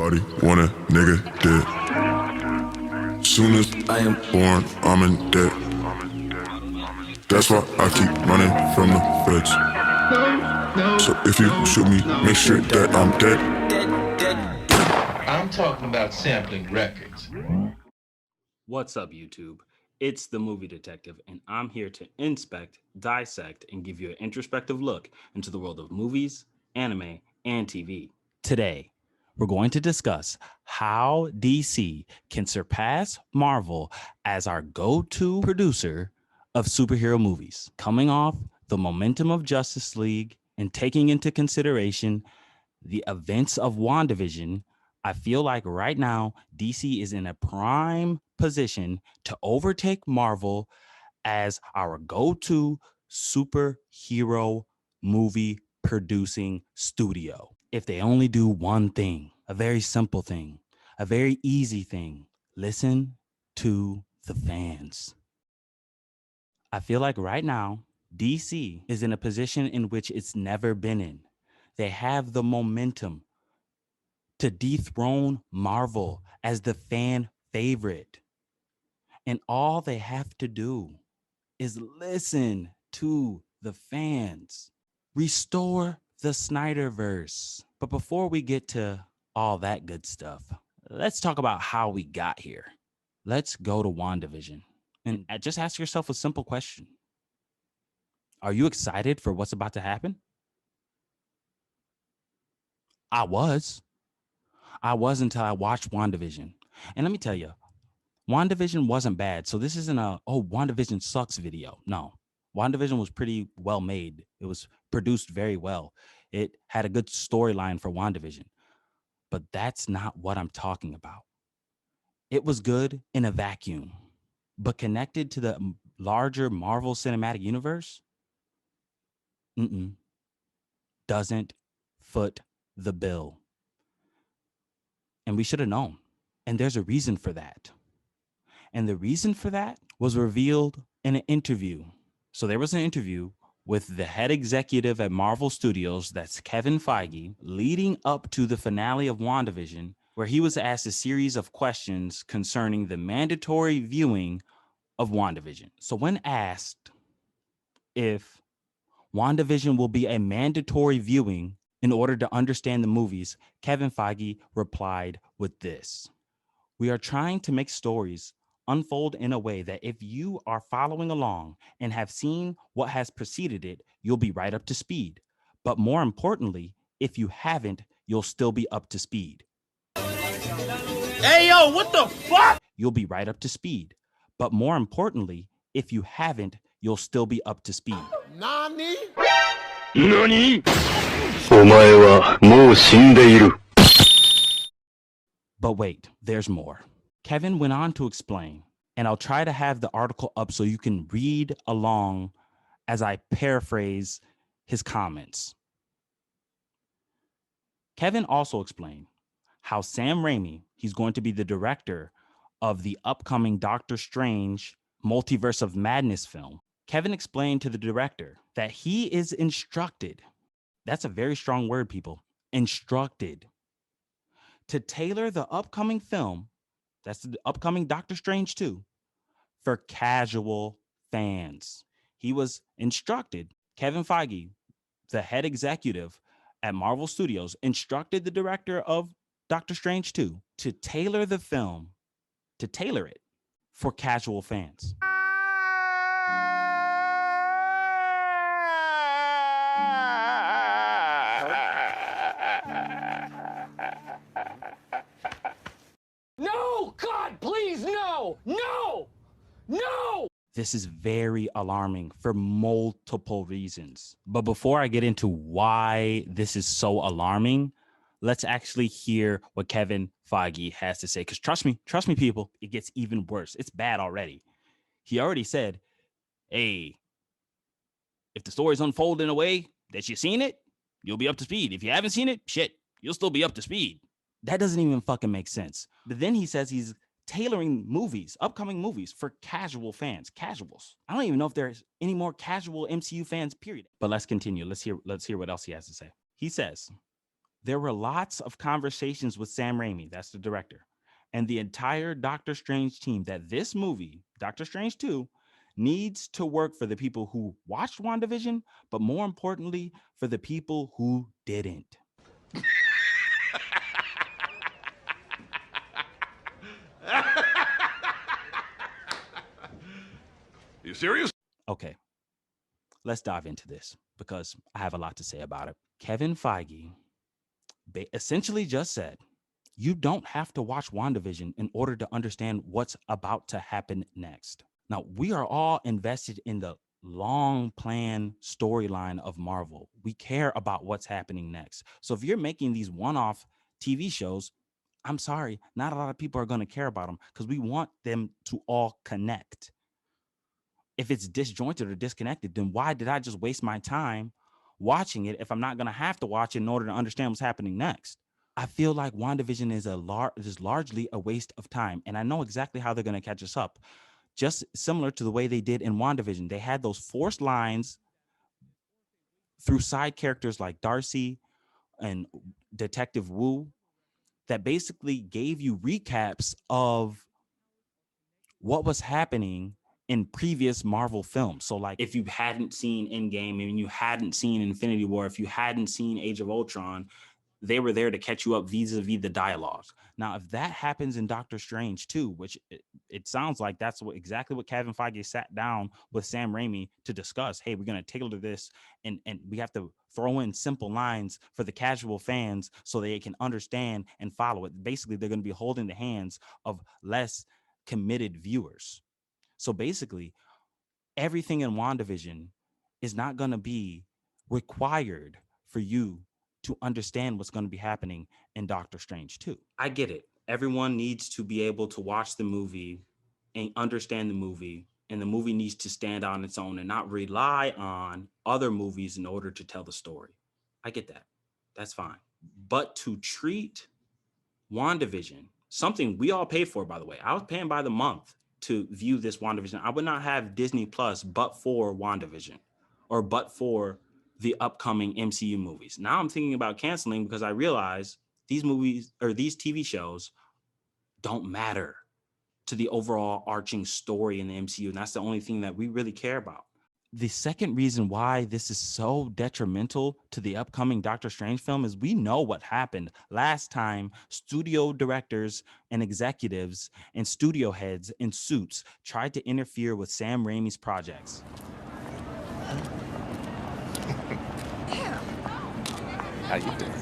Everybody want a nigga dead. Soon as I am born, I'm in debt. That's why I keep running from the feds. So if you shoot me, make sure that I'm dead. I'm talking about sampling records. What's up, YouTube? It's the Movie Detective, and I'm here to inspect, dissect, and give you an introspective look into the world of movies, anime, and TV. Today, we're going to discuss how DC can surpass Marvel as our go-to producer of superhero movies, coming off the momentum of Justice League and taking into consideration the events of Wandavision. I feel like right now, DC is in a prime position to overtake Marvel as our go-to superhero movie producing studio. If they only do one thing, a very simple thing, a very easy thing, listen to the fans. I feel like right now, DC is in a position in which it's never been in. They have the momentum to dethrone Marvel as the fan favorite. And all they have to do is listen to the fans. Restore the Snyderverse. But before we get to all that good stuff, let's talk about how we got here. Let's go to WandaVision and just ask yourself a simple question. Are you excited for what's about to happen? I was until I watched WandaVision. And let me tell you, WandaVision wasn't bad. So this isn't a, oh, WandaVision sucks video. No, WandaVision was pretty well made. It was produced very well. It had a good storyline for WandaVision. But that's not what I'm talking about. It was good in a vacuum, but connected to the larger Marvel Cinematic Universe, doesn't foot the bill. And we should have known. And there's a reason for that. And the reason for that was revealed in an interview. So there was an interview with the head executive at Marvel Studios, that's Kevin Feige, leading up to the finale of WandaVision, where he was asked a series of questions concerning the mandatory viewing of WandaVision. So when asked if WandaVision will be a mandatory viewing in order to understand the movies, Kevin Feige replied with this: "We are trying to make stories unfold in a way that if you are following along and have seen what has preceded it, you'll be right up to speed. But more importantly, if you haven't, you'll still be up to speed." Hey, yo, what the fuck? You'll be right up to speed. But more importantly, if you haven't, you'll still be up to speed. Nani? 何?お前はもう死んでいる。 But wait, there's more. Kevin went on to explain, and I'll try to have the article up so you can read along as I paraphrase his comments. Kevin also explained how Sam Raimi, he's going to be the director of the upcoming Doctor Strange Multiverse of Madness film. Kevin explained to the director that he is instructed, that's a very strong word, people, instructed, to tailor the upcoming film, that's the upcoming Doctor Strange 2, for casual fans. He was instructed, Kevin Feige, the head executive at Marvel Studios, instructed the director of Doctor Strange 2 to tailor the film, to tailor it for casual fans. No, God, please, no, no, no. This is very alarming for multiple reasons. But before I get into why this is so alarming, let's actually hear what Kevin Feige has to say. Because trust me, people, it gets even worse. It's bad already. He already said, hey, if the story's unfolded in a way that you've seen it, you'll be up to speed. If you haven't seen it, shit, you'll still be up to speed. That doesn't even fucking make sense. But then he says he's tailoring movies, upcoming movies, for casual fans, casuals. I don't even know if there's any more casual MCU fans, period. But let's continue. Let's hear what else he has to say. He says, There were lots of conversations with Sam Raimi, that's the director, and the entire Doctor Strange team that this movie, Doctor Strange 2, needs to work for the people who watched WandaVision, but more importantly, for the people who didn't. You serious? Okay, let's dive into this because I have a lot to say about it. Kevin Feige essentially just said, you don't have to watch WandaVision in order to understand what's about to happen next. Now, we are all invested in the long plan storyline of Marvel. We care about what's happening next. So if you're making these one-off TV shows, I'm sorry, not a lot of people are going to care about them because we want them to all connect. If it's disjointed or disconnected, then why did I just waste my time watching it if I'm not going to have to watch it in order to understand what's happening next? I feel like WandaVision is largely a waste of time, and I know exactly how they're going to catch us up. Just similar to the way they did in WandaVision. They had those forced lines through side characters like Darcy and Detective Wu that basically gave you recaps of what was happening in previous Marvel films. So like if you hadn't seen Endgame and you hadn't seen Infinity War, if you hadn't seen Age of Ultron, they were there to catch you up vis-a-vis the dialogue. Now, if that happens in Doctor Strange 2, which it sounds like that's exactly what Kevin Feige sat down with Sam Raimi to discuss. Hey, we're going to tailor this and we have to throw in simple lines for the casual fans so they can understand and follow it. Basically, they're going to be holding the hands of less committed viewers. So basically, everything in WandaVision is not going to be required for you to understand what's going to be happening in Doctor Strange 2. I get it. Everyone needs to be able to watch the movie and understand the movie, and the movie needs to stand on its own and not rely on other movies in order to tell the story. I get that. That's fine. But to treat WandaVision, something we all pay for, by the way. I was paying by the month to view this WandaVision. I would not have Disney Plus but for WandaVision or but for the upcoming MCU movies. Now I'm thinking about canceling because I realize these movies or these TV shows don't matter to the overall arching story in the MCU. And that's the only thing that we really care about. The second reason why this is so detrimental to the upcoming Doctor Strange film is we know what happened last time. Studio directors and executives and studio heads in suits tried to interfere with Sam Raimi's projects. How you doing?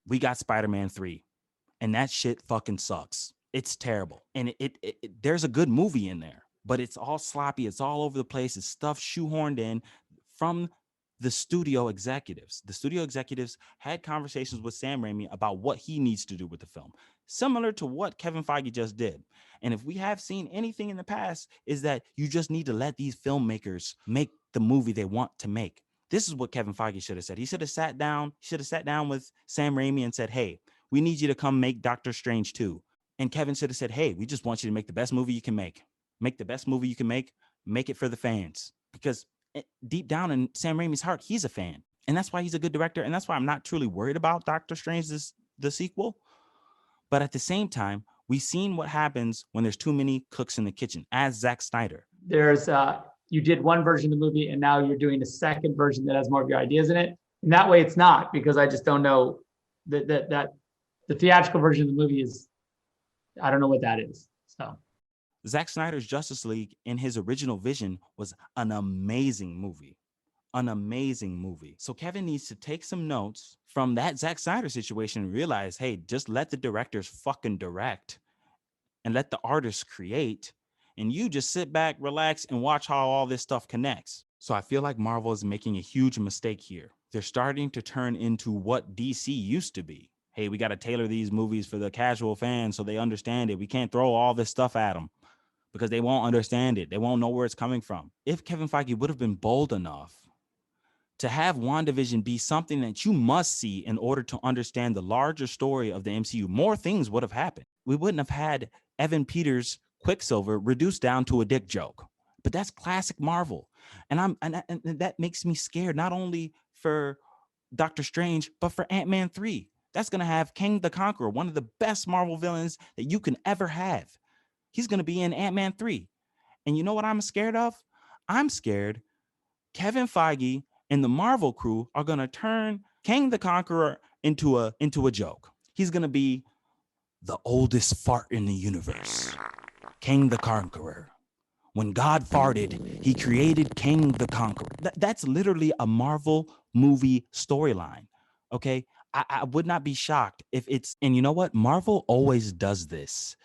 We got Spider-Man 3, and that shit fucking sucks. It's terrible. And there's a good movie in there, but it's all sloppy. It's all over the place. It's stuff shoehorned in from the studio executives. The studio executives had conversations with Sam Raimi about what he needs to do with the film, similar to what Kevin Feige just did. And if we have seen anything in the past, is that you just need to let these filmmakers make the movie they want to make. This is what Kevin Feige should have said. He should have sat down with Sam Raimi and said, hey, we need you to come make Doctor Strange 2. And Kevin should have said, hey, we just want you to make the best movie you can make. Make the best movie you can make it for the fans. Because deep down in Sam Raimi's heart, he's a fan. And that's why he's a good director. And that's why I'm not truly worried about Doctor Strange, the sequel. But at the same time, we've seen what happens when there's too many cooks in the kitchen, as Zack Snyder. There's you did one version of the movie and now you're doing a second version that has more of your ideas in it. And that way it's not, because I just don't know that the theatrical version of the movie is, I don't know what that is. So Zack Snyder's Justice League in his original vision was an amazing movie. So Kevin needs to take some notes from that Zack Snyder situation and realize, hey, just let the directors fucking direct and let the artists create. And you just sit back, relax, and watch how all this stuff connects. So I feel like Marvel is making a huge mistake here. They're starting to turn into what DC used to be. Hey, we got to tailor these movies for the casual fans so they understand it. We can't throw all this stuff at them. because they won't understand it. They won't know where it's coming from. If Kevin Feige would have been bold enough to have WandaVision be something that you must see in order to understand the larger story of the MCU, more things would have happened. We wouldn't have had Evan Peters' Quicksilver reduced down to a dick joke. But that's classic Marvel. And that makes me scared, not only for Doctor Strange, but for Ant-Man 3. That's going to have Kang the Conqueror, one of the best Marvel villains that you can ever have. He's going to be in Ant-Man 3. And you know what I'm scared of? I'm scared Kevin Feige and the Marvel crew are going to turn Kang the Conqueror into a joke. He's going to be the oldest fart in the universe. Kang the Conqueror. When God farted, he created Kang the Conqueror. That's literally a Marvel movie storyline. Okay. I would not be shocked if it's, and you know what? Marvel always does this.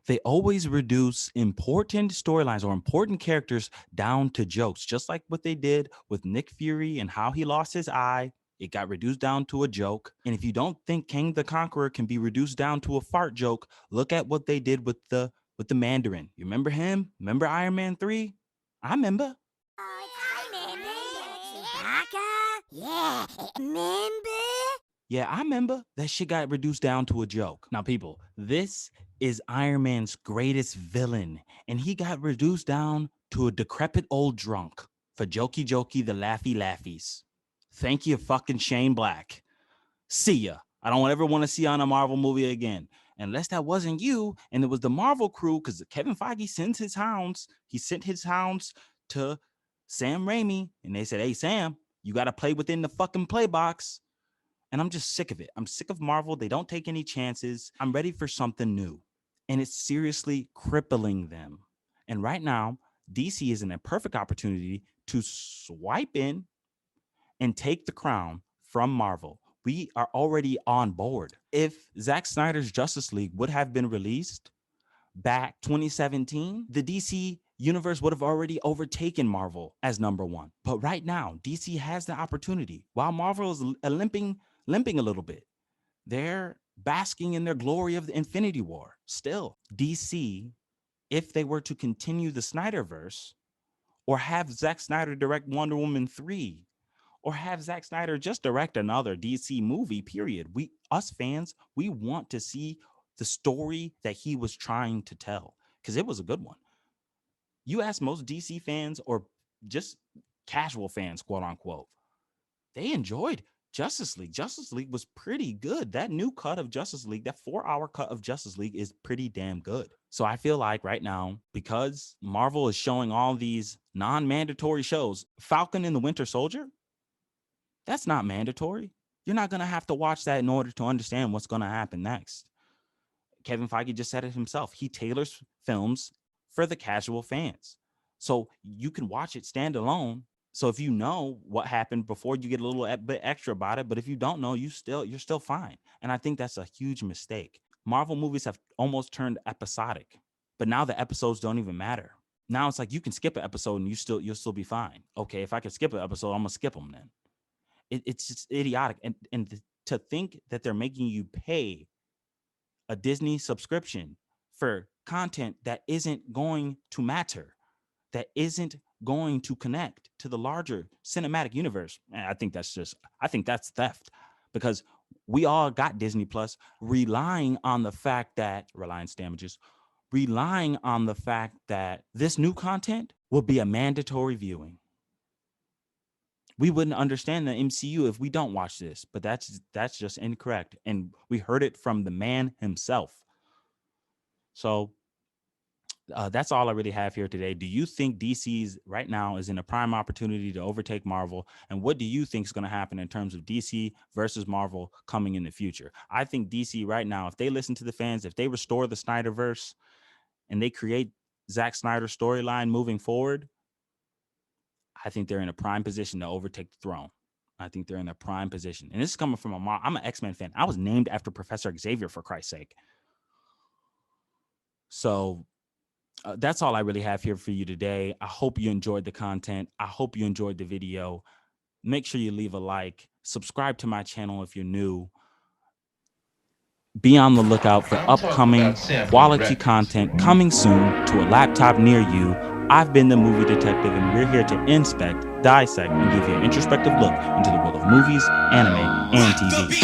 They always reduce important storylines or important characters down to jokes, just like what they did with Nick Fury and how he lost his eye. It got reduced down to a joke. And if you don't think Kang the Conqueror can be reduced down to a fart joke, look at what they did with the Mandarin. You remember him? Remember Iron Man 3? I remember. Yeah, I remember. That shit got reduced down to a joke. Now, people, this is Iron Man's greatest villain, and he got reduced down to a decrepit old drunk for jokey the laughy laughies. Thank you, fucking Shane Black. See ya. I don't ever want to see you on a Marvel movie again. Unless that wasn't you, and it was the Marvel crew, because Kevin Feige sends his hounds. He sent his hounds to Sam Raimi, and they said, hey, Sam, you got to play within the fucking play box. And I'm just sick of it. I'm sick of Marvel. They don't take any chances. I'm ready for something new. And it's seriously crippling them. And right now, DC is in a perfect opportunity to swipe in and take the crown from Marvel. We are already on board. If Zack Snyder's Justice League would have been released back 2017, the DC universe would have already overtaken Marvel as number one. But right now, DC has the opportunity. While Marvel is limping a little bit, they're basking in their glory of the Infinity War. Still, DC, if they were to continue the Snyderverse, or have Zack Snyder direct Wonder Woman 3, or have Zack Snyder just direct another DC movie, period. Us fans, we want to see the story that he was trying to tell, because it was a good one. You ask most DC fans or just casual fans, quote unquote, they enjoyed Justice League. Justice League was pretty good. That new cut of Justice League, that 4-hour cut of Justice League is pretty damn good. So I feel like right now, because Marvel is showing all these non-mandatory shows, Falcon and the Winter Soldier, that's not mandatory. You're not going to have to watch that in order to understand what's going to happen next. Kevin Feige just said it himself. He tailors films for the casual fans. So you can watch it standalone. So if you know what happened before, you get a little bit extra about it. But if you don't know, you're still fine. And I think that's a huge mistake. Marvel movies have almost turned episodic, but now the episodes don't even matter. Now it's like you can skip an episode and you'll still be fine. Okay, if I can skip an episode, I'm gonna skip them then. It's just idiotic. And to think that they're making you pay a Disney subscription for content that isn't going to matter, that isn't going to connect to the larger cinematic universe. I think that's theft, because we all got Disney Plus relying on the fact that this new content will be a mandatory viewing. We wouldn't understand the MCU if we don't watch this, but that's just incorrect. And we heard it from the man himself. So that's all I really have here today. Do you think DC's right now is in a prime opportunity to overtake Marvel? And what do you think is going to happen in terms of DC versus Marvel coming in the future? I think DC right now, if they listen to the fans, if they restore the Snyderverse and they create Zack Snyder's storyline moving forward, I think they're in a prime position to overtake the throne. I think they're in a prime position. And this is coming from I'm an X-Men fan. I was named after Professor Xavier, for Christ's sake. So that's all I really have here for you today. I hope you enjoyed the content. I hope you enjoyed the video. Make sure you leave a like. Subscribe to my channel if you're new. Be on the lookout for upcoming quality content coming soon to a laptop near you. I've been the Movie Detective, and we're here to inspect, dissect, and give you an introspective look into the world of movies, anime, and TV.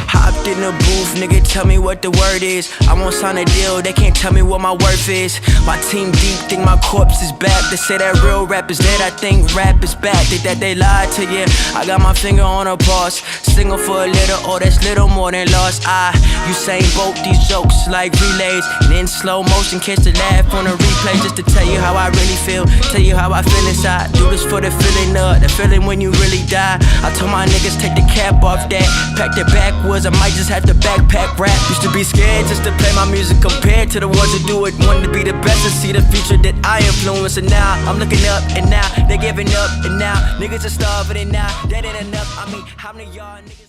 Hopped in the booth, nigga, tell me what the word is. I won't sign a deal, they can't tell me what my worth is. My team deep, think my corpse is back. They say that real rap is dead, I think rap is back. Think that they lied to you, I got my finger on a pulse. Single for a little, oh that's little more than lost. Usain Bolt these jokes like relays. And in slow motion, catch the laugh on a replay. Just to tell you how I really feel, tell you how I feel inside. Do this for the feeling when you really die. I told my niggas take the cap off that. Pack it backwards, I might just have to backpack rap. Used to be scared just to play my music compared to the ones that do it. Wanted to be the best and see the future that I influence. And now I'm looking up and now they're giving up. And now niggas are starving and now that ain't enough. I mean, how many y'all niggas